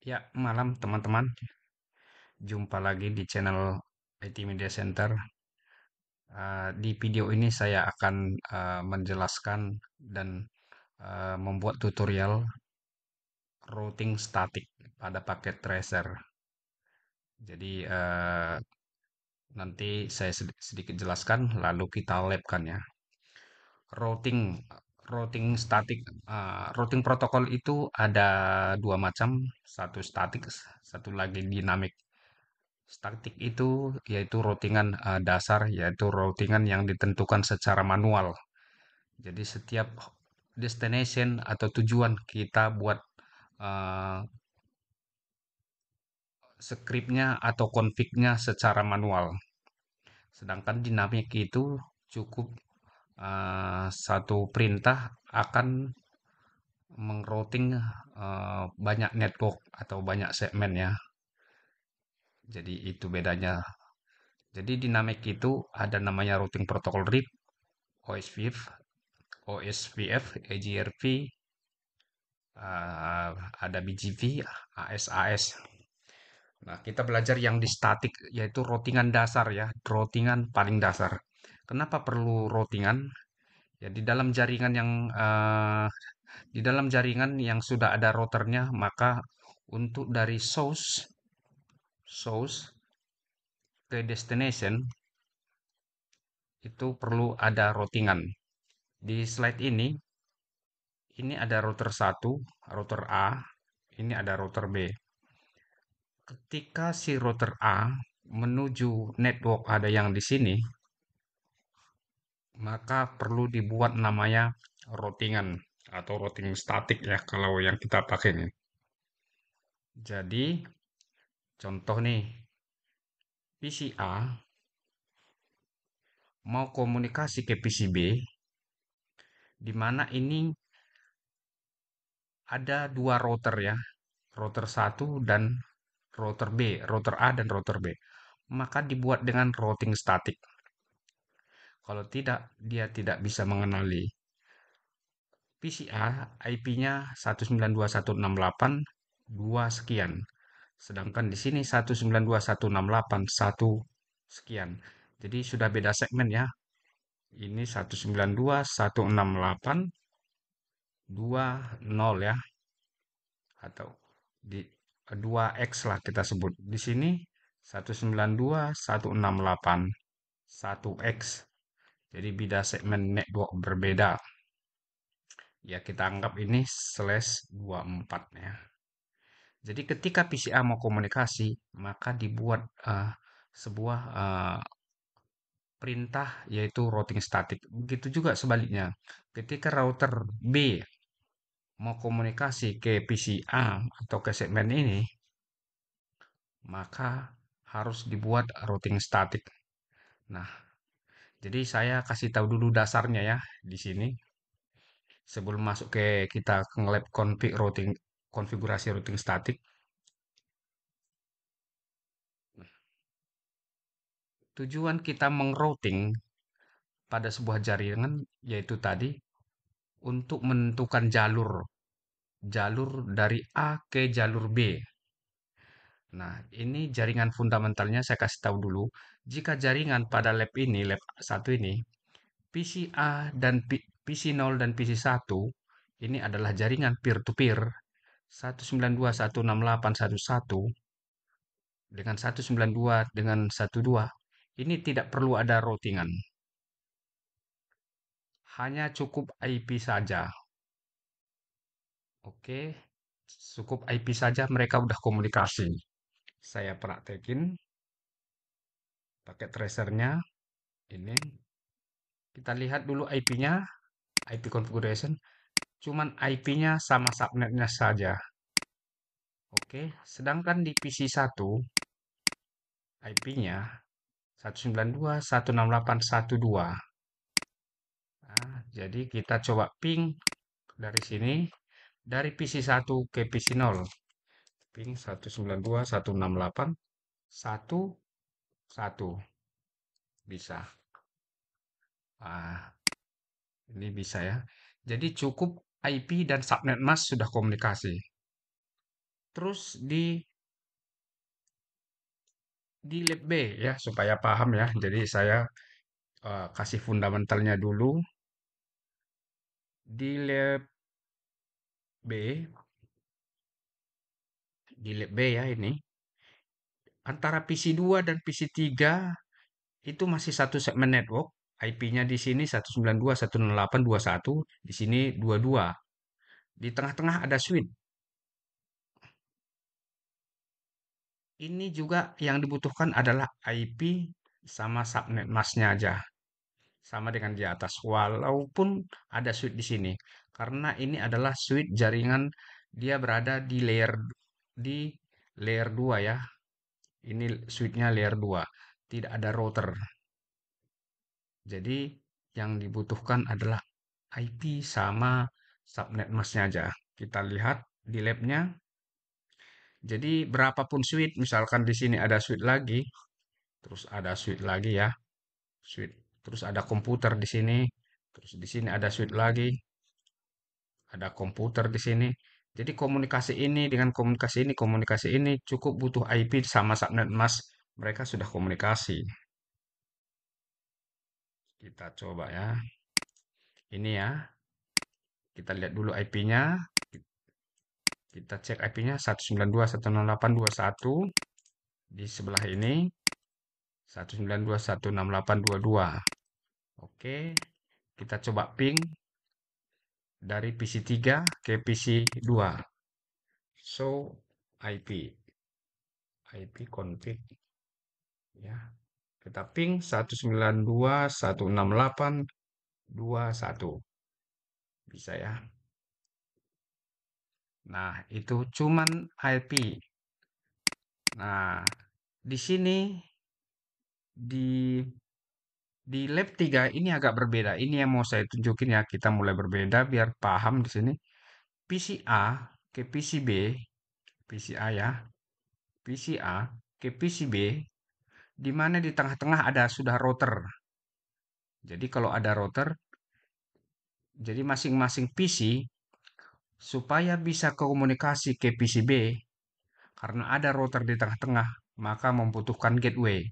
Ya, malam teman-teman. Jumpa lagi di channel IT Media Center. Di video ini saya akan menjelaskan dan membuat tutorial routing statik pada paket tracer. Jadi nanti saya sedikit jelaskan, lalu kita labkan ya. Routing routing statik, routing protokol itu ada dua macam, satu statik, satu lagi dinamik. Statik itu yaitu routingan dasar, yaitu routingan yang ditentukan secara manual. Jadi setiap destination atau tujuan kita buat uh, skripnya atau config-nya secara manual. Sedangkan dinamik itu cukup satu perintah akan mengrouting banyak network atau banyak segmen ya. Jadi itu bedanya. Jadi dinamik itu ada namanya routing protocol RIP, OSPF, OSPF, EGRV, ada BGP, AS. Nah, kita belajar yang di statik, yaitu routingan dasar ya, routingan paling dasar. Kenapa perlu routingan? Ya, di dalam jaringan yang sudah ada routernya, maka untuk dari source ke destination itu perlu ada routingan. Di slide ini ada router satu, router A, ini ada router B. Ketika si router A menuju network ada yang di sini, maka perlu dibuat namanya routingan atau routing statik ya kalau yang kita pakai ini. Jadi contoh nih, PC A mau komunikasi ke PC B, di mana ini ada dua router ya, router satu dan router B, router A dan router B. Maka dibuat dengan routing statik. Kalau tidak, dia tidak bisa mengenali. PCA IP-nya 192.168.2 sekian. Sedangkan di sini 192.168.1 sekian. Jadi sudah beda segmen ya. Ini 192.168.20 ya. Atau di 2X lah kita sebut. Di sini 192.168.1X. Jadi beda segmen network berbeda. Ya kita anggap ini /24 ya. Jadi ketika PCA mau komunikasi, maka dibuat sebuah perintah yaitu routing statik. Begitu juga sebaliknya. Ketika router B mau komunikasi ke PCA atau ke segmen ini, maka harus dibuat routing statik. Nah, jadi saya kasih tahu dulu dasarnya ya di sini. Sebelum masuk ke kita nge-lab config routing, konfigurasi routing statik. Tujuan kita mengrouting pada sebuah jaringan yaitu tadi untuk menentukan jalur dari A ke jalur B. Nah, ini jaringan fundamentalnya saya kasih tahu dulu. Jika jaringan pada lab satu ini, PC A dan PC 0 dan PC 1 ini adalah jaringan peer-to-peer 192.168.1.1 dengan 192 dengan 12. Ini tidak perlu ada routingan. Hanya cukup IP saja. Oke, cukup IP saja mereka udah komunikasi. Saya praktekin pakai tracernya. Ini kita lihat dulu IP-nya, IP configuration. Cuman IP-nya sama subnetnya saja. Oke, sedangkan di PC 1 IP-nya 192.168.1.2. Nah, jadi kita coba ping dari sini dari PC 1 ke PC 0. Ping 192.168.1.1 bisa. Ah, ini bisa ya. Jadi cukup IP dan subnet mask sudah komunikasi. terus di lab B ya supaya paham ya. Jadi saya kasih fundamentalnya dulu di lab B, di lab B ya ini. Antara PC2 dan PC3 itu masih satu segmen network. IP-nya di sini 192.168.21, di sini 22. Di tengah-tengah ada switch. Ini juga yang dibutuhkan adalah IP sama subnet masknya aja. Sama dengan di atas. Walaupun ada switch di sini. Karena ini adalah switch jaringan, dia berada di layer 2 ya. Ini switchnya layer 2. Tidak ada router. Jadi yang dibutuhkan adalah IP sama subnet masknya aja. Kita lihat di labnya. Jadi berapapun switch, misalkan di sini ada switch lagi, terus ada switch lagi ya, switch, terus ada komputer di sini, terus di sini ada switch lagi, ada komputer di sini. Jadi komunikasi ini cukup butuh IP sama subnet mask. Mereka sudah komunikasi. Kita coba ya. Ini ya, kita lihat dulu IP-nya. Kita cek IP-nya 192.168.21. Di sebelah ini 192.168.22. Oke, kita coba ping dari PC3 ke PC2. Show IP. IP config ya. Kita ping 192.168.21. Bisa ya. Nah, itu cuman IP. Nah, di sini di di lab 3 ini agak berbeda. Ini yang mau saya tunjukin ya. Kita mulai berbeda biar paham di sini. PCA ke PCB, PCA ya. PCA ke PCB di mana di tengah-tengah ada sudah router. Jadi kalau ada router, jadi masing-masing PC supaya bisa komunikasi ke PCB karena ada router di tengah-tengah, maka membutuhkan gateway.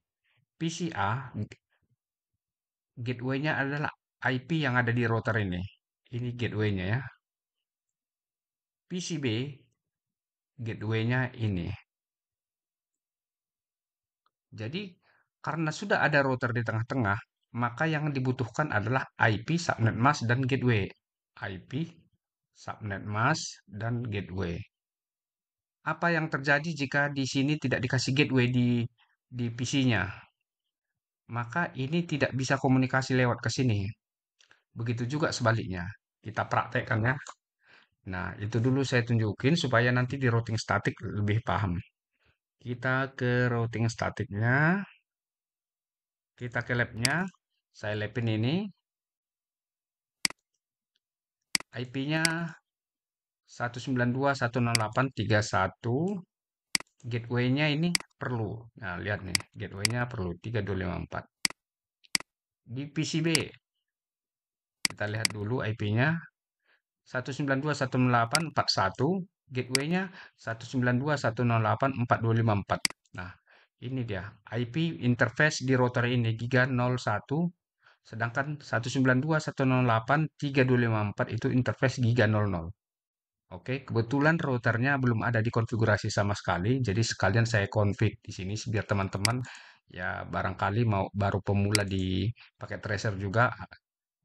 PCA gateway-nya adalah IP yang ada di router ini. Ini gateway-nya ya. PCB gateway-nya ini. Jadi karena sudah ada router di tengah-tengah, maka yang dibutuhkan adalah IP, subnet mask, dan gateway. IP, subnet mask, dan gateway. Apa yang terjadi jika di sini tidak dikasih gateway di PC-nya? Maka ini tidak bisa komunikasi lewat ke sini. Begitu juga sebaliknya. Kita praktekkan ya. Nah, itu dulu saya tunjukin supaya nanti di routing statik lebih paham. Kita ke routing statiknya, kita ke labnya. Saya labin ini, IP-nya 192.168.31. Gateway-nya ini perlu. Nah, lihat nih, gateway-nya perlu 3254. Di PCB, kita lihat dulu IP-nya 192.168.41, gateway-nya 192.168.4254. Nah, ini dia IP interface di router ini Giga 01, sedangkan 192.168.3254 itu interface Giga 00. Oke, kebetulan routernya belum ada dikonfigurasi sama sekali, jadi sekalian saya config di sini biar teman-teman ya barangkali mau baru pemula di pakai tracer juga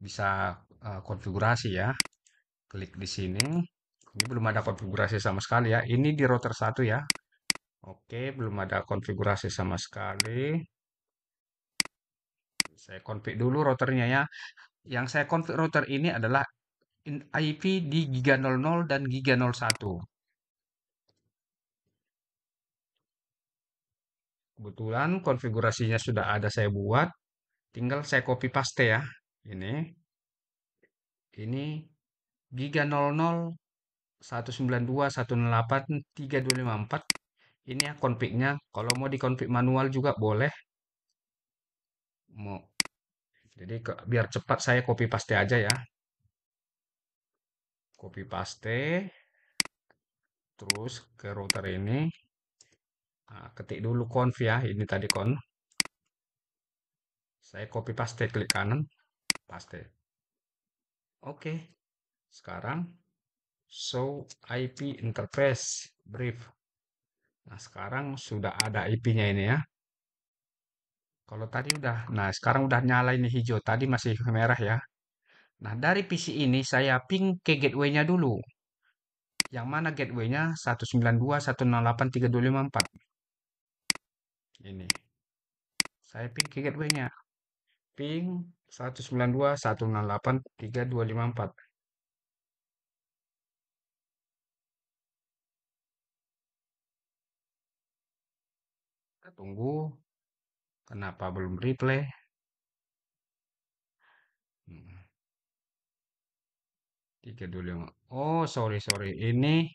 bisa konfigurasi ya. Klik di sini. Ini belum ada konfigurasi sama sekali ya. Ini di router satu ya. Oke, belum ada konfigurasi sama sekali. Saya config dulu routernya ya. Yang saya config router ini adalah IP di Giga 00 dan Giga 01. Kebetulan konfigurasinya sudah ada saya buat. Tinggal saya copy paste ya. Ini Giga 00 192.168.3254. Ini ya config-nya. Kalau mau dikonfig manual juga boleh. Mau Jadi biar cepat saya copy paste aja ya. Copy paste. terus ke router ini, ketik dulu conf ya, ini tadi conf, saya copy paste, klik kanan, paste. Oke, sekarang show IP interface brief. Nah, sekarang sudah ada IP-nya ini ya. Kalau tadi udah, nah sekarang udah nyala ini hijau, tadi masih merah ya. Nah, dari PC ini saya ping ke gateway-nya dulu. Yang mana gateway-nya 192.168.3.254. Ini. Saya ping ke gateway-nya. Ping 192.168.3.254. Kita tunggu. Kenapa belum replay? Hmm, 325. Oh, sorry, sorry. Ini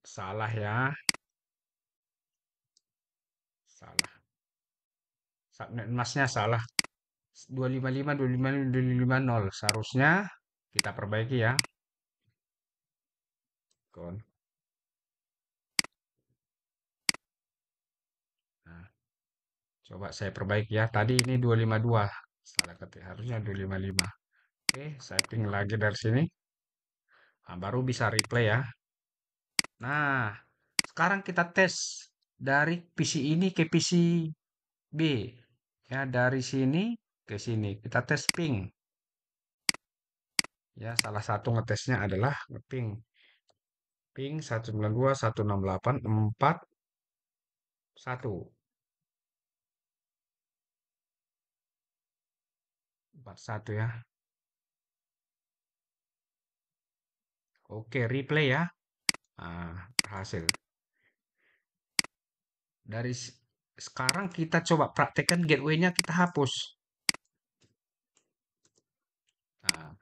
salah ya. Salah. Subnet masnya salah. 255, 255, 250. Seharusnya kita perbaiki ya. Kon. Nah, coba saya perbaiki ya. Tadi ini 252. Salah ketik. Harusnya 255. Oke, saya ping lagi dari sini. Nah, baru bisa replay ya. Nah, sekarang kita tes dari PC ini ke PC B. Ya, dari sini ke sini. Kita tes ping. Ya, salah satu ngetesnya adalah ngeping. Ping 192.168.4.1. 41 ya. Oke, replay ya. Berhasil. Dari sekarang kita coba praktekkan gateway-nya kita hapus. Nah,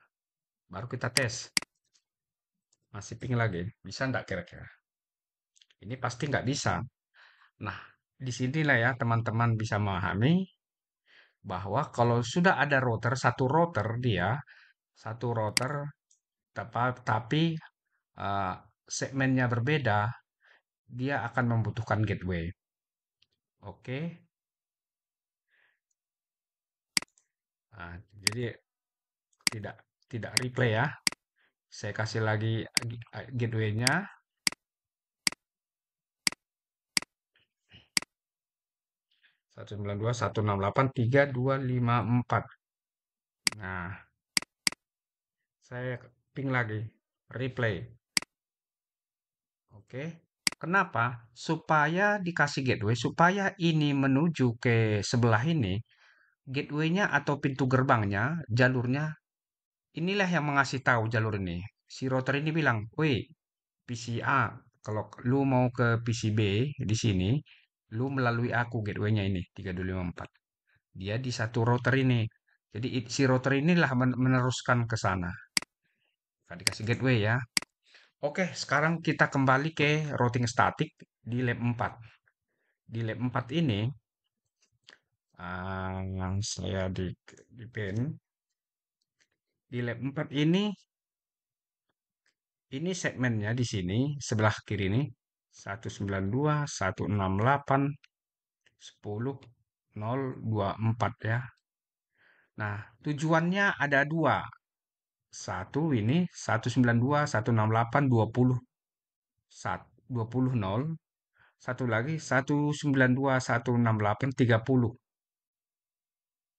baru kita tes. Masih ping lagi. Bisa nggak kira-kira? Ini pasti nggak bisa. Nah, disinilah ya teman-teman bisa memahami bahwa kalau sudah ada router, satu router, tapi eh, segmennya berbeda, dia akan membutuhkan gateway. Oke. Nah, jadi tidak tidak replay ya. Saya kasih lagi gateway-nya 192.168.3.254. Nah, saya ping lagi, replay. Oke. Kenapa? Supaya dikasih gateway, supaya ini menuju ke sebelah ini, gateway-nya atau pintu gerbangnya, jalurnya, inilah yang mengasih tahu jalur ini. Si router ini bilang, woi, PCA, kalau lu mau ke PCB di sini, lu melalui aku gateway-nya ini, 3254. Dia di satu router ini. Jadi si router inilah meneruskan ke sana. Kan dikasih gateway ya. Oke, sekarang kita kembali ke routing statik di lab 4. Di lab 4 ini, yang saya di pen, di lab 4 ini segmennya di sini, sebelah kiri ini, 192, 168, 10, 024 ya. Nah, tujuannya ada dua. Satu ini 192, 168, 20, 20 0. Satu lagi 192, 168, 30.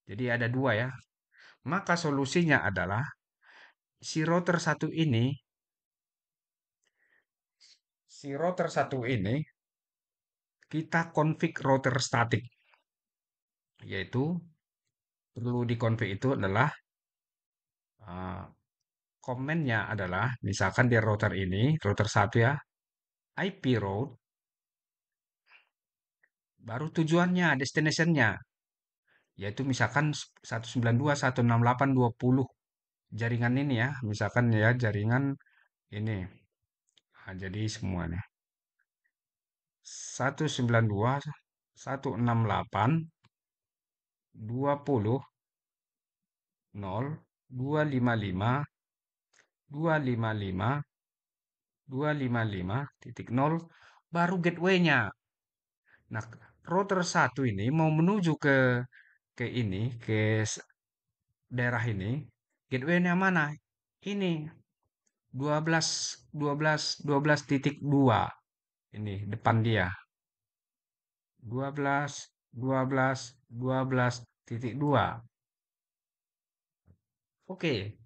Jadi ada dua ya. Maka solusinya adalah si router satu ini, kita config router statik. Yaitu perlu dikonfig itu adalah uh, komennya adalah misalkan di router ini, router satu ya, IP route, baru tujuannya, destinationnya, yaitu misalkan 192.168.20 jaringan ini ya, misalkan ya jaringan ini. Nah, jadi semuanya 192.168.20.0.255.255 255.0 baru gateway-nya. Nah, router satu ini mau menuju ke ini, daerah ini, gateway-nya mana? Ini 12 12 ini depan dia. 12 Oke,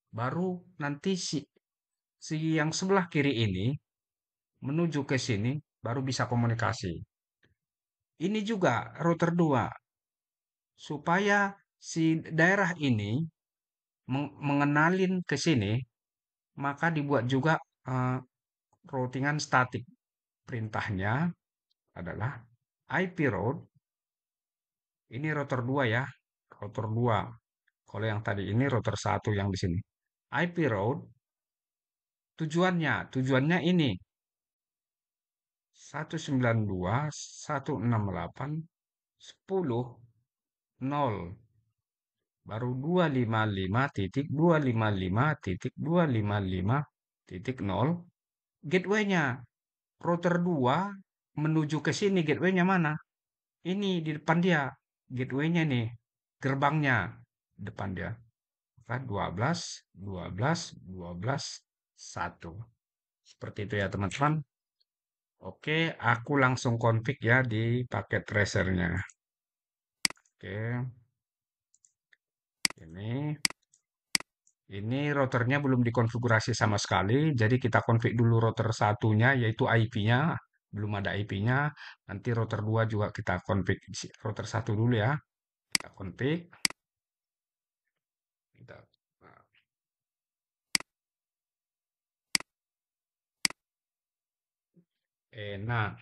baru nanti si yang sebelah kiri ini menuju ke sini baru bisa komunikasi. Ini juga router 2 supaya si daerah ini mengenalin ke sini, maka dibuat juga eh, routingan statik. Perintahnya adalah IP route, ini router 2 ya, router 2. Kalau yang tadi ini router satu yang di sini. IP route tujuannya ini 192.168.10.0 baru 255.255.255.0 gateway-nya. Router 2 menuju ke sini gateway-nya mana? Ini di depan dia. Gateway-nya nih, gerbangnya depan dia. Maka 12, 12, 12, 1. Seperti itu ya teman-teman. Oke, aku langsung config ya di paket tracernya. Oke, ini ini routernya belum dikonfigurasi sama sekali. Jadi kita config dulu router satunya yaitu IP-nya. Belum ada IP-nya. Nanti router 2 juga kita config router satu dulu ya. Kita config. Kita enak.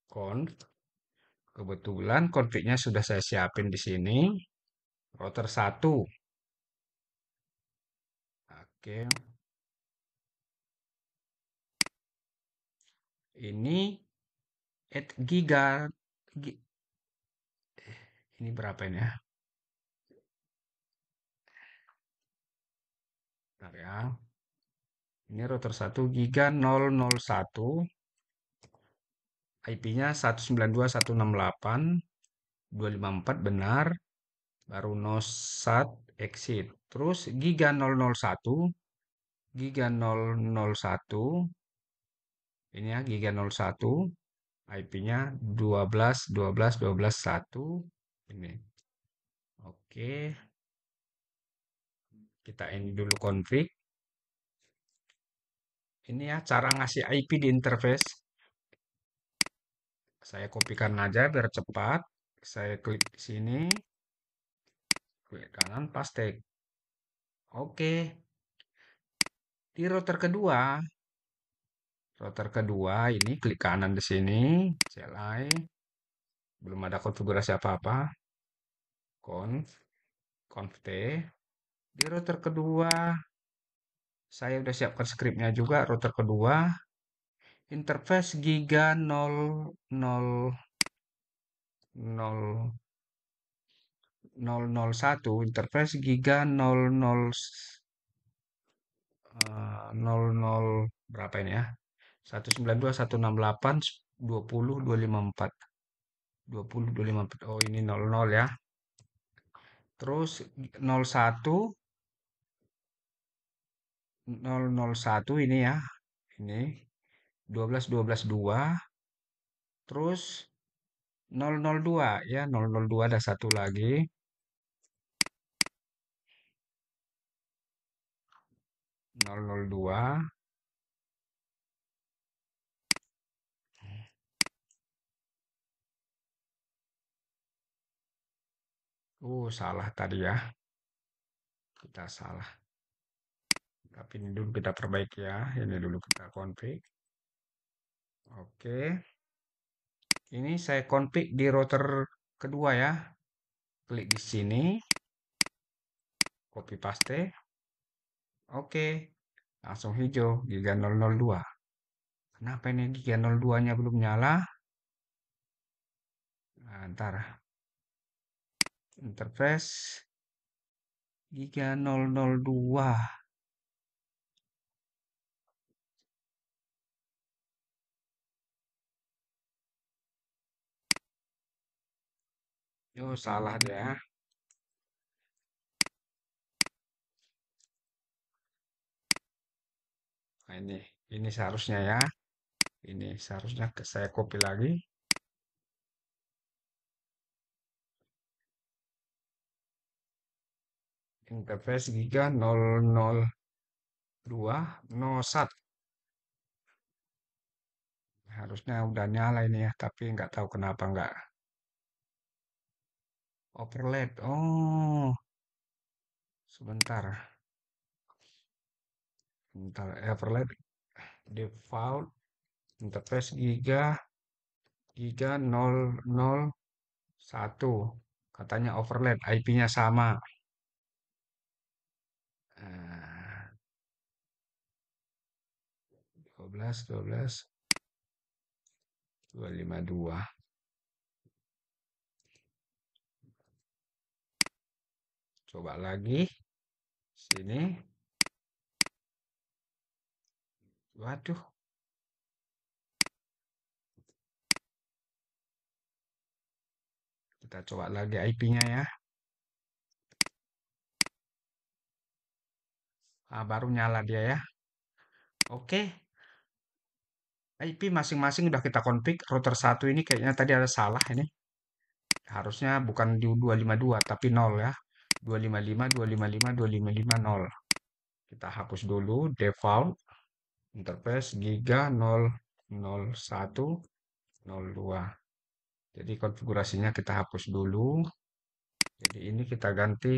Conf. Kebetulan config-nya sudah saya siapin di sini. Router satu. Oke. Ini 8 giga. Ini berapa ini ya? Bentar ya. Ini router 1 giga 001. IP-nya 192.168.254 benar. Baru nosat exit. Terus giga 001. Giga 001. Ini ya giga 01. IP-nya 12 12 12 1. Ini. Oke, kita ini dulu config. Ini ya cara ngasih IP di interface. Saya kopikan aja biar cepat. Saya klik di sini, klik kanan, paste. Oke, di router kedua ini klik kanan di sini, CLI, belum ada konfigurasi apa-apa, conf, conf t. Di router kedua, saya udah siapkan scriptnya juga. Router kedua, interface giga 001, interface giga 00 berapa ini ya? 192.168.20.254. 20.254. Oh, ini 00 ya. Terus 01 001 ini ya. Ini 12.12.2. Terus 002 ya, 002 ada satu lagi. 002. Salah tadi ya. Kita salah. Tapi ini dulu kita perbaiki ya. Ini dulu kita config. Oke. Ini saya config di router kedua ya. Klik di sini. Copy paste. Oke. Langsung hijau. Giga 002. Kenapa ini Giga 02-nya belum nyala? Nah, ntar. Interface. Giga 002. Oh, salah dia. Nah, ini seharusnya ya. Ini seharusnya saya copy lagi. Interface Giga 00201. Harusnya udah nyala ini ya, tapi nggak tahu kenapa nggak overlap. Oh, sebentar. Sebentar, overlap default interface Giga 001. Katanya overlap, IP-nya sama. Eh, 12 Coba lagi. Sini. Waduh, kita coba lagi IP-nya ya. Ah, baru nyala dia ya. Oke, IP masing-masing udah kita config. Router satu ini kayaknya tadi ada salah ini. Harusnya bukan di 252 tapi 0 ya. 255, 255, 255, 0. Kita hapus dulu default interface Giga 00102. Jadi konfigurasinya kita hapus dulu. Jadi ini kita ganti.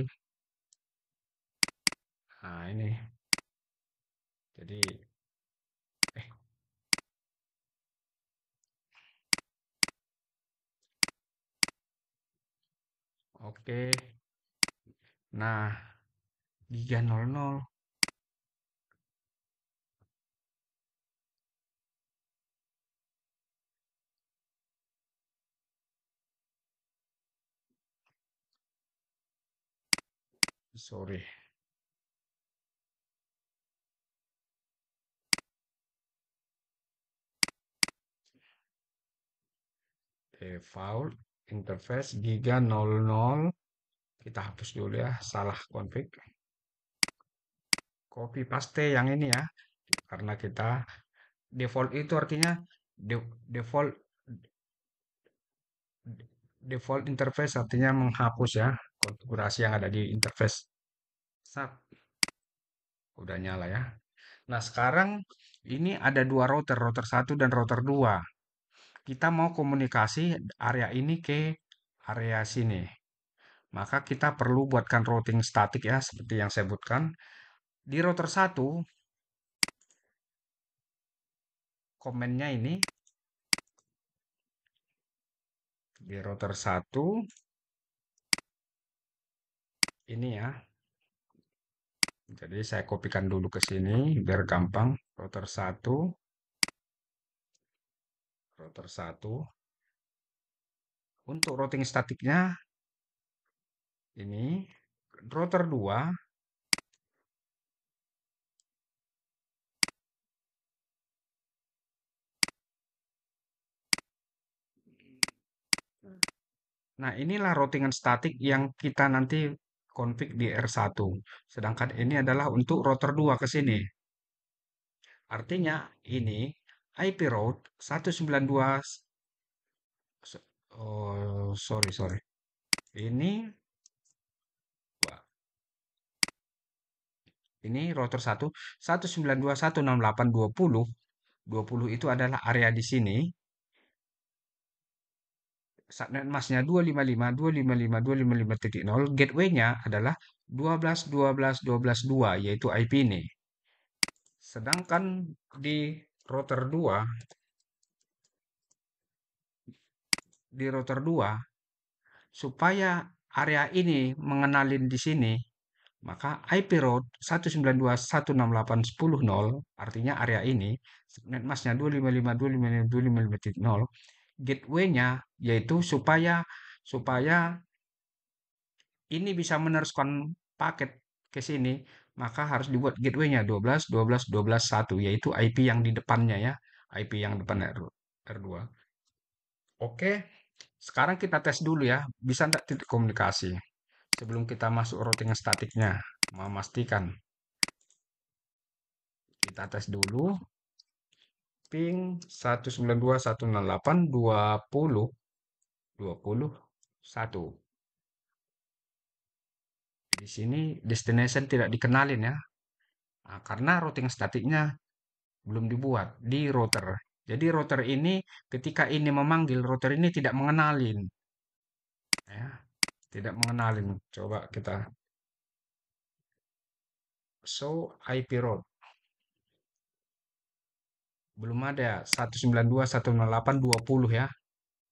Nah, ini. Jadi eh oke. Nah, Giga 00. Sorry. Default interface Giga 00. Kita hapus dulu ya, salah config. Copy paste yang ini ya. Karena kita default itu artinya default default interface artinya menghapus ya konfigurasi yang ada di interface. Sap, udah nyala ya. Nah, sekarang ini ada dua router, router satu dan router 2. Kita mau komunikasi area ini ke area sini. Maka kita perlu buatkan routing statik ya, seperti yang saya sebutkan. Di router satu, komennya ini, di router satu, ini ya. Jadi saya kopikan dulu ke sini, biar gampang. Router satu. Untuk routing statiknya, ini. Router 2, nah, inilah routingan statik yang kita nanti config di R1. Sedangkan ini adalah untuk router 2 ke sini. Artinya ini IP route 192. Oh, sorry. Ini wah, ini router 1 192.168.20. 20 itu adalah area di sini. Subnet masknya 255.255.255.0. Gateway-nya adalah 12.12.12.2, yaitu IP ini. Sedangkan di router 2, supaya area ini mengenalin di sini, maka IP route 192.168.10.0, artinya area ini, subnet masknya 255.255.255.0, gateway-nya yaitu supaya ini bisa meneruskan paket ke sini, maka harus dibuat gateway-nya 12.12.12.1, yaitu IP yang di depannya ya, IP yang depan R2. Oke, Sekarang kita tes dulu ya, bisa nggak titik komunikasi? Sebelum kita masuk routing statiknya, memastikan kita tes dulu ping 192.168.20.21. Di sini destination tidak dikenalin ya. Nah, karena routing statiknya belum dibuat di router. Jadi router ini ketika ini memanggil router ini tidak mengenalin ya, tidak mengenalin. Coba kita show IP route. Belum ada 192.168.20 ya.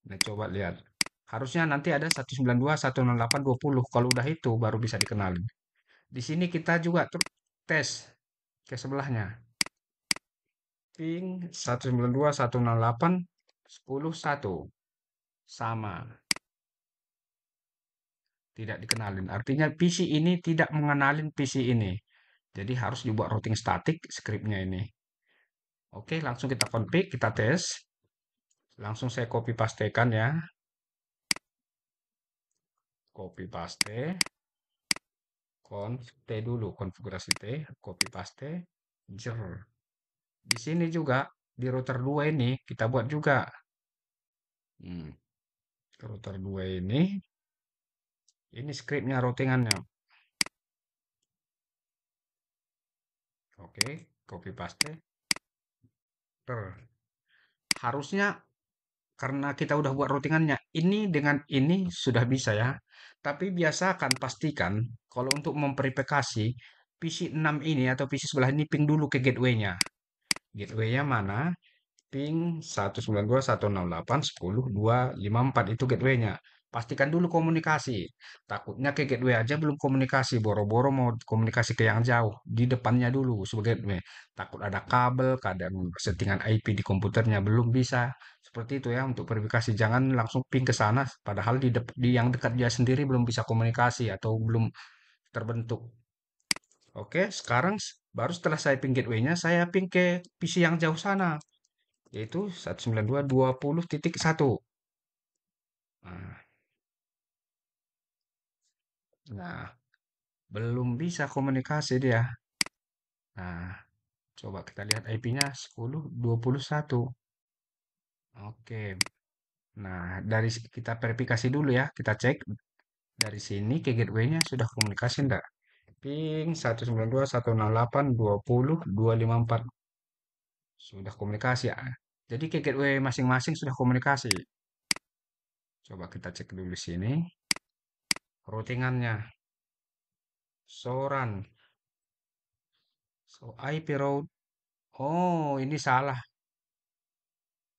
Nah, coba lihat. Harusnya nanti ada 192.168.20. Kalau udah itu baru bisa dikenalin. Di sini kita juga tes ke sebelahnya. Ping 192.168.10.1. Sama, tidak dikenalin. Artinya PC ini tidak mengenalin PC ini. Jadi harus dibuat routing statik scriptnya ini. Oke, langsung kita config, kita tes. Langsung saya copy pastekan ya. Copy paste. Conf T dulu, konfigurasi T, copy paste, jer. Di sini juga, di router 2 ini, kita buat juga. Hmm, router 2 ini scriptnya routingannya. Oke, copy paste. Harusnya karena kita udah buat routingannya, ini dengan ini sudah bisa ya. Tapi biasakan pastikan kalau untuk memverifikasi PC 6 ini atau PC sebelah ini ping dulu ke gateway-nya. Gateway-nya mana? Ping 192.168.10.254 itu gateway-nya. Pastikan dulu komunikasi. Takutnya ke gateway aja belum komunikasi, boro-boro mau komunikasi ke yang jauh, di depannya dulu sebagai gateway. Takut ada kabel, kadang settingan IP di komputernya belum bisa. Seperti itu ya untuk verifikasi. Jangan langsung ping ke sana, padahal di yang dekat dia sendiri belum bisa komunikasi atau belum terbentuk. Oke, sekarang baru setelah saya ping gateway-nya, saya ping ke PC yang jauh sana yaitu 192.20.1. Nah, nah, belum bisa komunikasi dia. Nah, coba kita lihat IP-nya 10.21. Oke. Nah, kita verifikasi dulu ya. Kita cek dari sini ke gateway-nya sudah komunikasi enggak? Ping 192.168.20.254. Sudah komunikasi ya. Jadi ke gateway masing-masing sudah komunikasi. Coba kita cek dulu sini. Routingannya. Soran. So IP route. Oh, ini salah.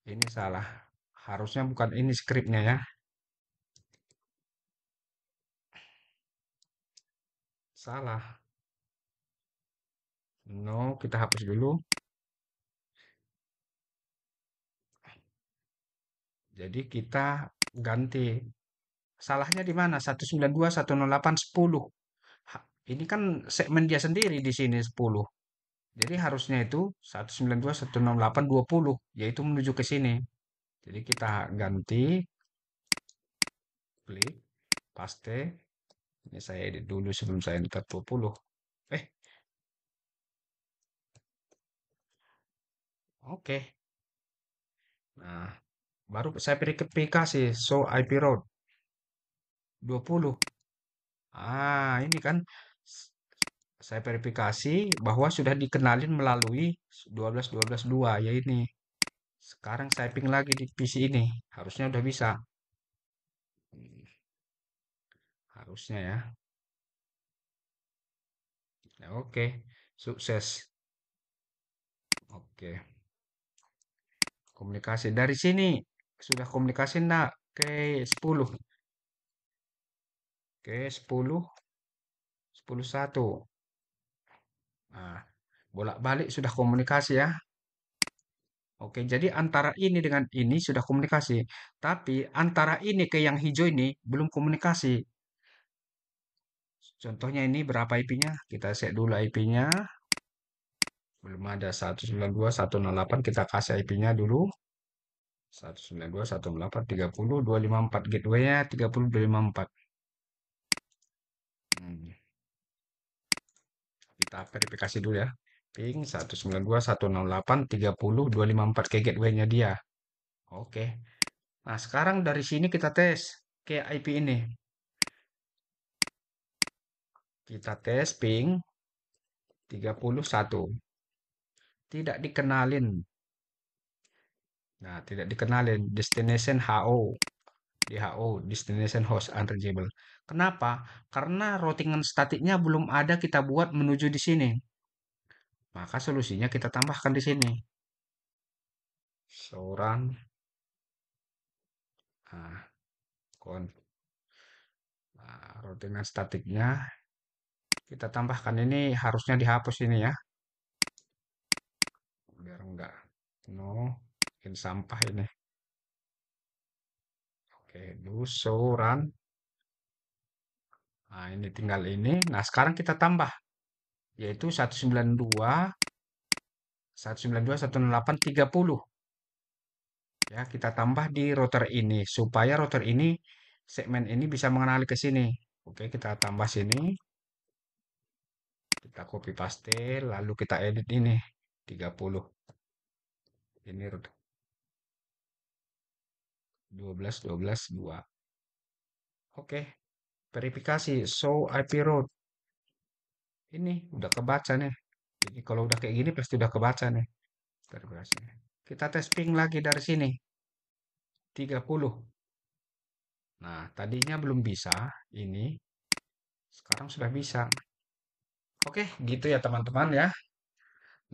Ini salah. Harusnya bukan ini skripnya ya. Salah. No, kita hapus dulu. Jadi kita ganti. Salahnya di mana? 192.108.10. Ini kan segmen dia sendiri di sini 10. Jadi harusnya itu 192.168.20, yaitu menuju ke sini. Jadi kita ganti, klik, paste. Ini saya edit dulu sebelum saya enter 20. Eh, oke. Nah, baru saya verifikasi show IP route 20. Ini kan saya verifikasi bahwa sudah dikenalin melalui 12.12.2 ya ini. Sekarang saya ping lagi di PC ini. Harusnya udah bisa. Hmm, harusnya ya. Ya, oke. Sukses. Oke. Komunikasi dari sini. Sudah komunikasi enggak? Ke 10. Ke 10.1. Nah, bolak-balik sudah komunikasi ya. Oke, jadi antara ini dengan ini sudah komunikasi. Tapi antara ini ke yang hijau ini belum komunikasi. Contohnya ini berapa IP-nya? Kita set dulu IP-nya. Belum ada 192.168. Kita kasih IP-nya dulu. 192.168.30.254 gateway-nya 30.254. Hmm, kita verifikasi dulu ya. Ping 192.168.30.254 ke gateway-nya dia. Oke. Nah, sekarang dari sini kita tes ke IP ini. Kita tes ping 31. Tidak dikenalin. Nah, tidak dikenalin destination HO. DHO, destination host unreachable. Kenapa? Karena routingan statiknya belum ada kita buat menuju di sini. Maka solusinya kita tambahkan di sini. Seorang nah, kon routingan statiknya kita tambahkan ini harusnya dihapus ini ya. Biar enggak no bikin sampah ini. Oke, do show run. Nah, ini tinggal ini. Nah, sekarang kita tambah yaitu 192.168.30. Ya, kita tambah di router ini supaya router ini segmen ini bisa mengenali ke sini. Oke, kita tambah sini, kita copy paste, lalu kita edit ini 30. Ini router 12.12.2. Oke, verifikasi show IP route. Ini udah kebaca nih. Jadi kalau udah kayak gini pasti udah kebaca nih. Verifikasi. Kita tes ping lagi dari sini 30. Nah, tadinya belum bisa ini, sekarang sudah bisa. Oke, gitu ya teman-teman ya.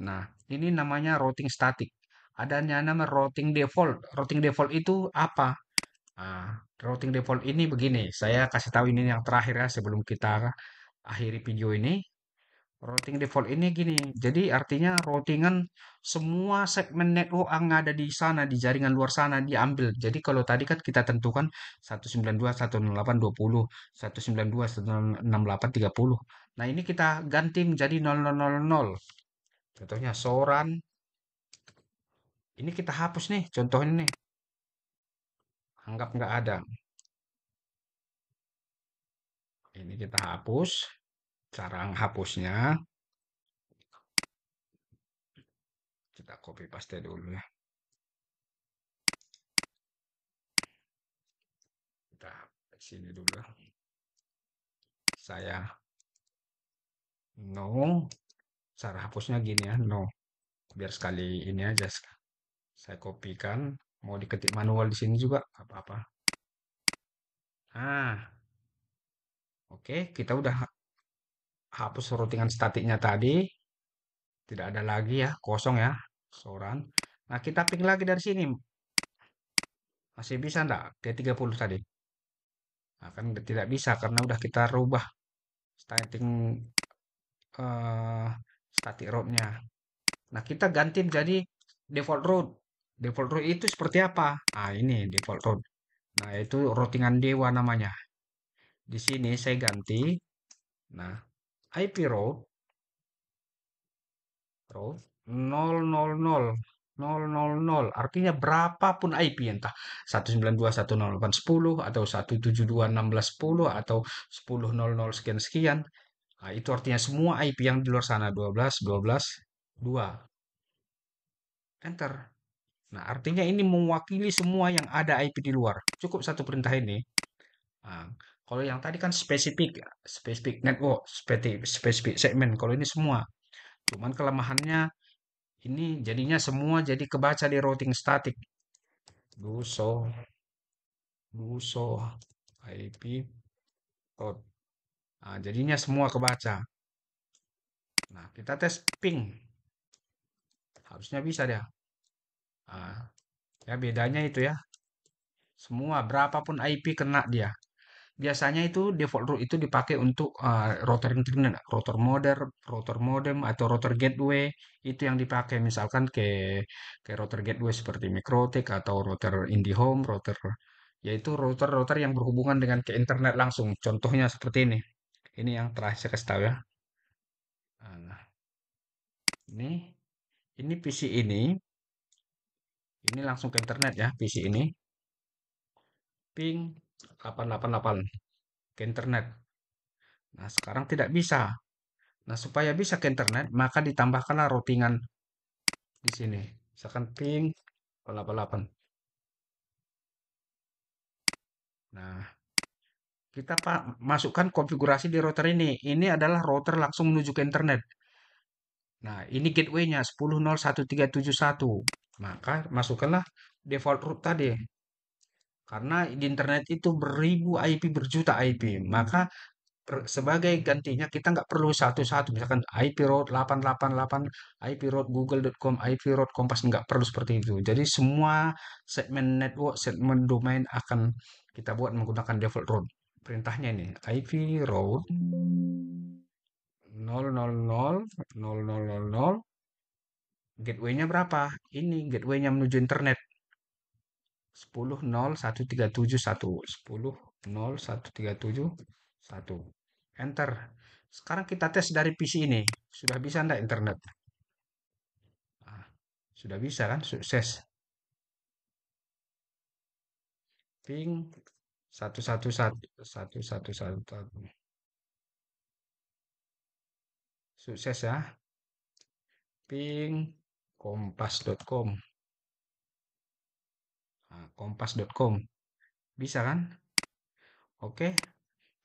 Nah, ini namanya routing static. Adanya nama routing default. Routing default itu apa? Nah, routing default ini begini. Saya kasih tahu ini yang terakhir ya sebelum kita akhiri video ini. Routing default ini gini. Jadi artinya routingan semua segmen network yang ada di sana di jaringan luar sana diambil. Jadi kalau tadi kan kita tentukan 192.168.20, 192.168.30. Nah, ini kita ganti menjadi 0000. Contohnya Soran, ini kita hapus nih, contohnya nih, anggap nggak ada. Ini kita hapus, cara hapusnya, kita copy paste dulu ya. Kita sini dulu ya. Saya no, cara hapusnya gini ya, no. Biar sekali ini aja, saya kopikan, mau diketik manual di sini juga, apa-apa. Nah, oke, kita udah hapus routingan statiknya tadi, tidak ada lagi ya, kosong ya, Soran. Nah, kita ping lagi dari sini, masih bisa enggak? Ke 30 tadi. Nah, kan udah tidak bisa karena udah kita rubah starting eh, static route-nya. Nah, kita ganti menjadi default route. Default route itu seperti apa? Ah, ini default route. Nah, itu routingan dewa namanya. Di sini saya ganti. Nah, IP route 000. Artinya berapapun IP entah 192.168.10 atau 172.16.10 atau 10.00 sekian sekian. Nah, itu artinya semua IP yang di luar sana 12, 12, 2. Enter. Nah, artinya ini mewakili semua yang ada IP di luar. Cukup satu perintah ini. Nah, kalau yang tadi kan spesifik, spesifik network, spesifik segmen. Kalau ini semua. Cuman kelemahannya ini jadinya semua jadi kebaca di routing static. Duso, duso, IP, route. Nah, jadinya semua kebaca. Nah, kita tes ping. Harusnya bisa dia. Nah, ya bedanya itu ya. Semua berapapun IP kena dia. Biasanya itu default route itu dipakai untuk router internet, router modem atau router gateway itu yang dipakai misalkan ke router gateway seperti Mikrotik atau router IndiHome, yaitu router-router yang berhubungan dengan ke internet langsung. Contohnya seperti ini. Ini yang terakhir saya kasih tahu ya. Nah, ini PC ini Ini langsung ke internet ya, PC ini. Ping 888 ke internet. Nah, sekarang tidak bisa. Nah, supaya bisa ke internet, maka ditambahkanlah routingan di sini. Misalkan ping 888. Nah, kita masukkan konfigurasi di router ini. Ini adalah router langsung menuju ke internet. Nah, ini gateway-nya 10.1.3.7.1. Maka masukkanlah default root tadi. Karena di internet itu beribu IP, berjuta IP. Maka sebagai gantinya kita nggak perlu satu-satu. Misalkan IP root 888, IP root google.com, IP root kompas. Nggak perlu seperti itu. Jadi semua segmen network, segmen domain akan kita buat menggunakan default root. Perintahnya ini IP root 000 gateway-nya berapa? Ini gateway-nya menuju internet 10.1.3.7.1. 10.1.3.7.1. Enter. Sekarang kita tes dari PC ini. Sudah bisa enggak internet? Ah, sudah bisa kan? Sukses. Ping 111 111. Sukses ya. Ping kompas.com. Nah, kompas.com. Bisa kan? Oke.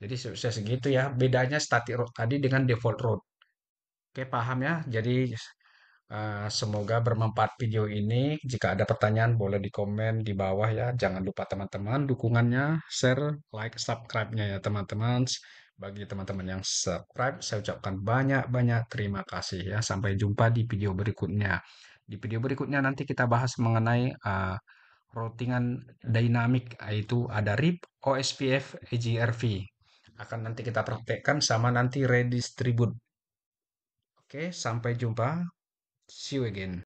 Jadi sukses gitu ya. Bedanya static root tadi dengan default root. Oke, paham ya. Jadi semoga bermanfaat video ini. Jika ada pertanyaan boleh di komen di bawah ya. Jangan lupa teman-teman dukungannya, share, like, subscribe-nya ya teman-teman. Bagi teman-teman yang subscribe, saya ucapkan banyak-banyak terima kasih ya. Sampai jumpa di video berikutnya. Di video berikutnya nanti kita bahas mengenai routingan dynamic, yaitu ada RIP, OSPF, EGRV. Akan nanti kita praktekkan sama nanti redistribute. Oke, sampai jumpa. See you again.